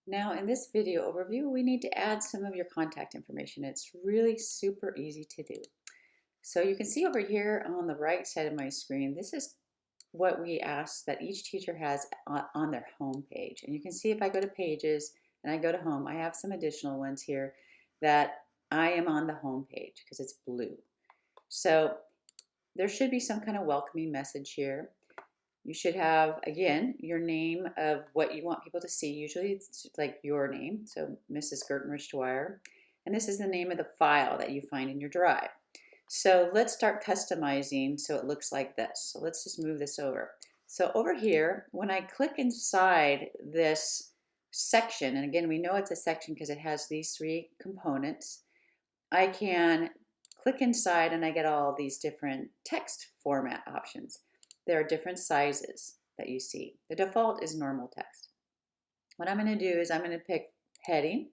Now in this video overview, we need to add some of your contact information. It's really super easy to do. So you can see over here on the right side of my screen, this is what we ask that each teacher has on their home page. And you can see if I go to pages and I go to home, I have some additional ones here that I am on the home page because it's blue. So there should be some kind of welcoming message here. You should have, again, your name of what you want people to see. Usually it's like your name, so Mrs. Gertenrich-Dwyer. And this is the name of the file that you find in your drive. So let's start customizing so it looks like this. So let's just move this over. So over here, when I click inside this section, and again, we know it's a section because it has these three components, I can click inside and I get all these different text format options. There are different sizes that you see. The default is normal text. What I'm going to do is I'm going to pick heading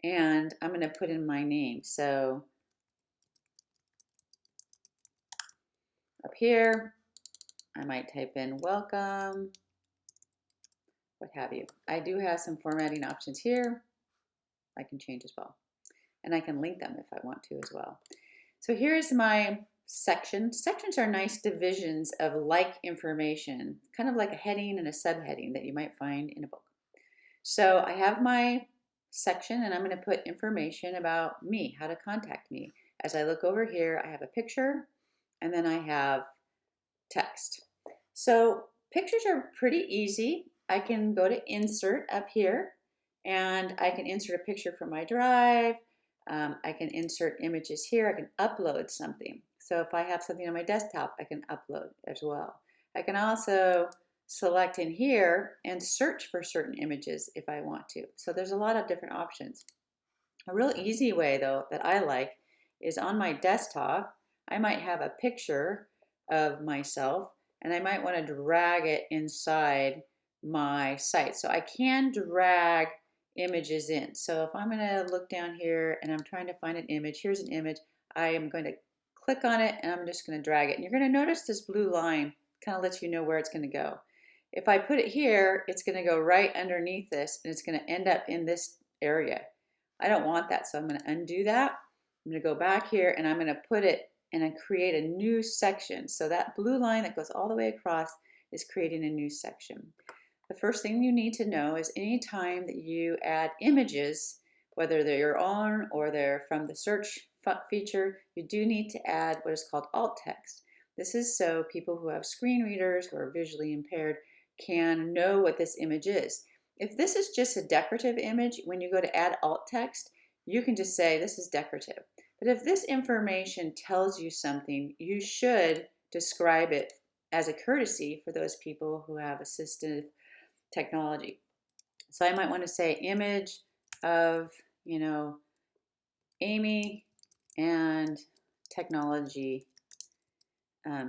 and I'm going to put in my name. So up here, I might type in welcome, what have you. I do have some formatting options here I can change as well. And I can link them if I want to as well. So here's my section. Sections are nice divisions of like information, kind of like a heading and a subheading that you might find in a book. So I have my section and I'm going to put information about me, how to contact me. As I look over here, I have a picture and then I have text. So pictures are pretty easy. I can go to insert up here and I can insert a picture from my drive. I can insert images here. I can upload something. So if I have something on my desktop, I can upload as well. I can also select in here and search for certain images if I want to. So there's a lot of different options. A real easy way though that I like is on my desktop, I might have a picture of myself and I might want to drag it inside my site. So I can drag images in. So if I'm going to look down here and I'm trying to find an image, here's an image, I am going to click on it and I'm just going to drag it. And you're going to notice this blue line kind of lets you know where it's going to go. If I put it here, it's going to go right underneath this and it's going to end up in this area. I don't want that, so I'm going to undo that. I'm going to go back here and I'm going to put it and then create a new section. So that blue line that goes all the way across is creating a new section. The first thing you need to know is anytime that you add images, whether they're your own or they're from the search feature, you do need to add what is called alt text. This is so people who have screen readers who are visually impaired can know what this image is. If this is just a decorative image, when you go to add alt text, you can just say this is decorative. But if this information tells you something, you should describe it as a courtesy for those people who have assistive technology. So I might want to say image of, Amy and technology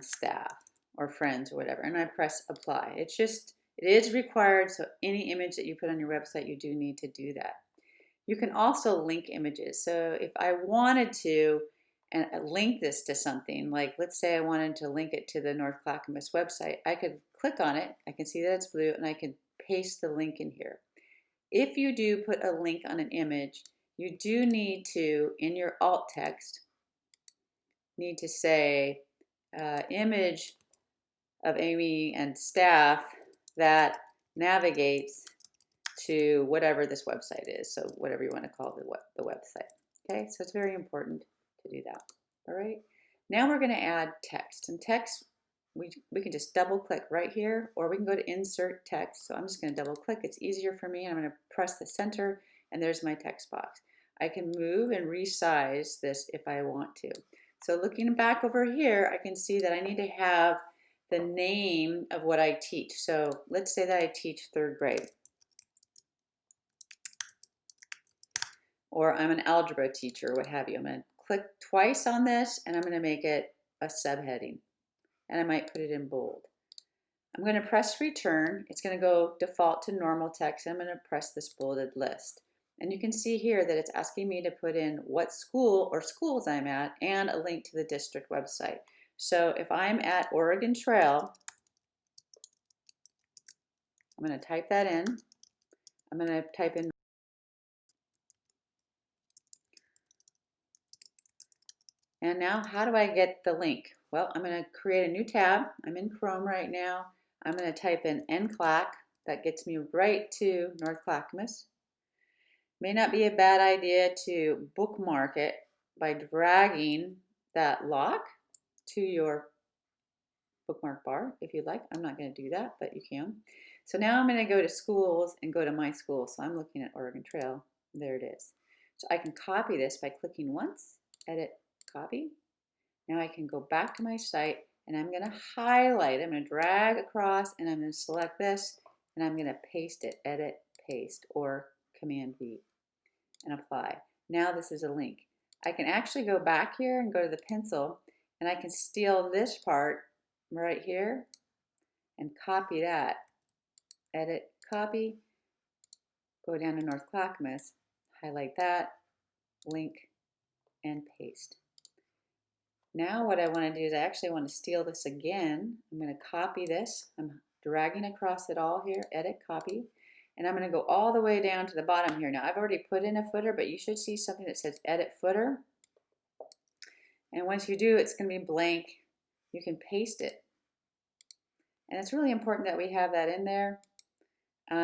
staff or friends or whatever, and I press apply. It is required, so any image that you put on your website, you do need to do that. You can also link images. So if I wanted to and link this to something, like let's say I wanted to link it to the North Clackamas website, I could click on it, I can see that it's blue, and I can paste the link in here. If you do put a link on an image, you do need to, in your alt text, need to say image of Amy and staff that navigates to whatever this website is. So whatever you want to call the website. Okay, so it's very important to do that. All right, now we're going to add text. And text, we can just double click right here, or we can go to insert text. So I'm just going to double click. It's easier for me. I'm going to press the center and there's my text box. I can move and resize this if I want to. So looking back over here, I can see that I need to have the name of what I teach. So let's say that I teach 3rd grade. Or I'm an algebra teacher, what have you. I'm going to click twice on this and I'm going to make it a subheading. And I might put it in bold. I'm going to press return. It's going to go default to normal text. I'm going to press this bolded list. And you can see here that it's asking me to put in what school or schools I'm at and a link to the district website. So if I'm at Oregon Trail, I'm going to type that in. I'm going to type in. And now how do I get the link? Well, I'm going to create a new tab. I'm in Chrome right now. I'm going to type in NCLAC. That gets me right to North Clackamas. May not be a bad idea to bookmark it by dragging that lock to your bookmark bar if you'd like. I'm not going to do that, but you can. So now I'm going to go to schools and go to my school. So I'm looking at Oregon Trail. There it is. So I can copy this by clicking once, edit, copy. Now I can go back to my site and I'm going to highlight. I'm going to drag across and I'm going to select this and I'm going to paste it, edit, paste, or Command V and apply. Now this is a link. I can actually go back here and go to the pencil and I can steal this part right here and copy that. Edit, copy, go down to North Clackamas, highlight that, link, and paste. Now what I want to do is I actually want to steal this again. I'm going to copy this. I'm dragging across it all here, edit, copy. And I'm going to go all the way down to the bottom here. Now I've already put in a footer, but you should see something that says edit footer. And once you do, it's going to be blank. You can paste it. And it's really important that we have that in there. So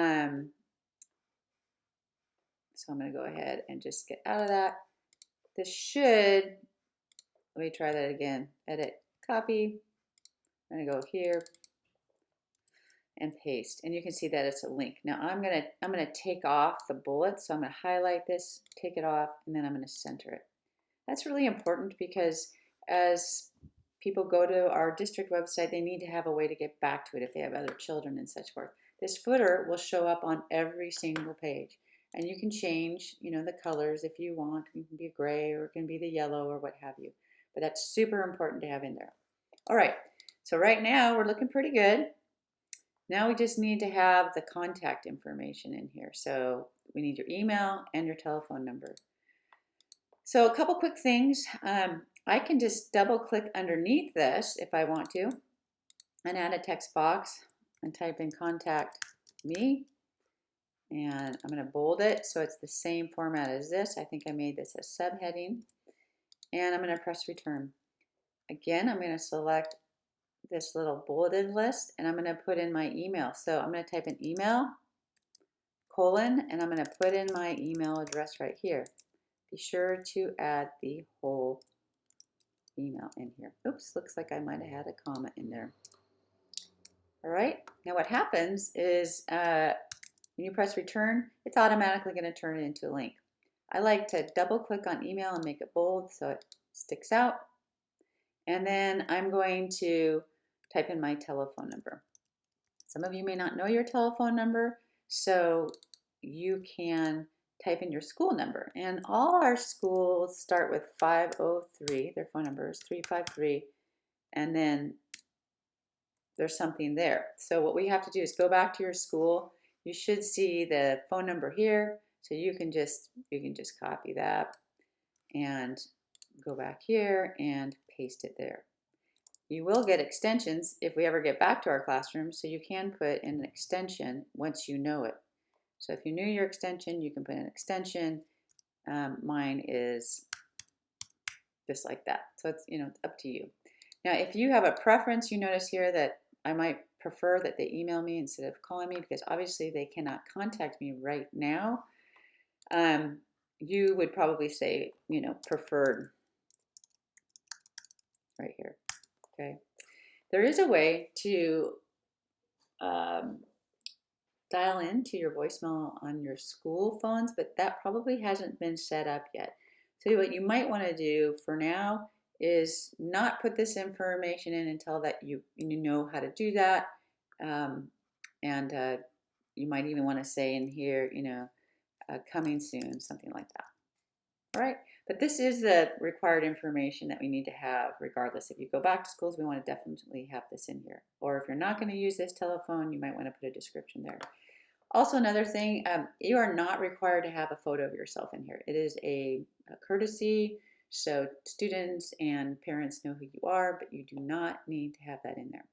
I'm going to go ahead and just get out of that. This should, let me try that again. Edit, copy. I'm going to go here and paste. And you can see that it's a link. Now I'm gonna take off the bullet. So I'm going to highlight this, take it off, and then I'm going to center it. That's really important because as people go to our district website, they need to have a way to get back to it if they have other children and such forth. This footer will show up on every single page. And you can change, the colors if you want. It can be gray or it can be the yellow or what have you. But that's super important to have in there. All right, so right now we're looking pretty good. Now we just need to have the contact information in here. So we need your email and your telephone number. So a couple quick things. I can just double click underneath this if I want to and add a text box and type in contact me. And I'm going to bold it so it's the same format as this. I think I made this a subheading. And I'm going to press return. Again, I'm going to select this little bulleted list and I'm going to put in my email. So I'm going to type in email, colon, and I'm going to put in my email address right here. Be sure to add the whole email in here. Oops, looks like I might have had a comma in there. All right, now what happens is when you press return, it's automatically going to turn it into a link. I like to double click on email and make it bold so it sticks out. And then I'm going to type in my telephone number. Some of you may not know your telephone number, so you can type in your school number. And all our schools start with 503. Their phone number is 353. And then there's something there. So what we have to do is go back to your school. You should see the phone number here. So you can just copy that and go back here and paste it there. You will get extensions if we ever get back to our classroom, so you can put in an extension once you know it. So if you knew your extension, you can put an extension. Mine is just like that. So it's up to you. Now, if you have a preference, you notice here that I might prefer that they email me instead of calling me because obviously they cannot contact me right now. You would probably say, preferred right here. Okay. There is a way to dial into your voicemail on your school phones, but that probably hasn't been set up yet. So what you might want to do for now is not put this information in until that you know how to do that. And you might even want to say in here, coming soon, something like that. All right, but this is the required information that we need to have regardless. If you go back to schools, we want to definitely have this in here. Or if you're not going to use this telephone, you might want to put a description there. Also, another thing, you are not required to have a photo of yourself in here. It is a courtesy, so students and parents know who you are, but you do not need to have that in there.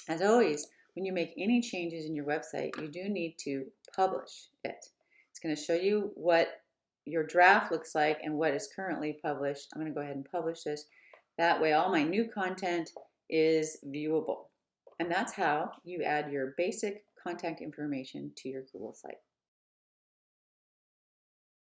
As always, when you make any changes in your website, you do need to publish it. It's going to show you what your draft looks like and what is currently published. I'm going to go ahead and publish this. That way all my new content is viewable. And that's how you add your basic contact information to your Google site.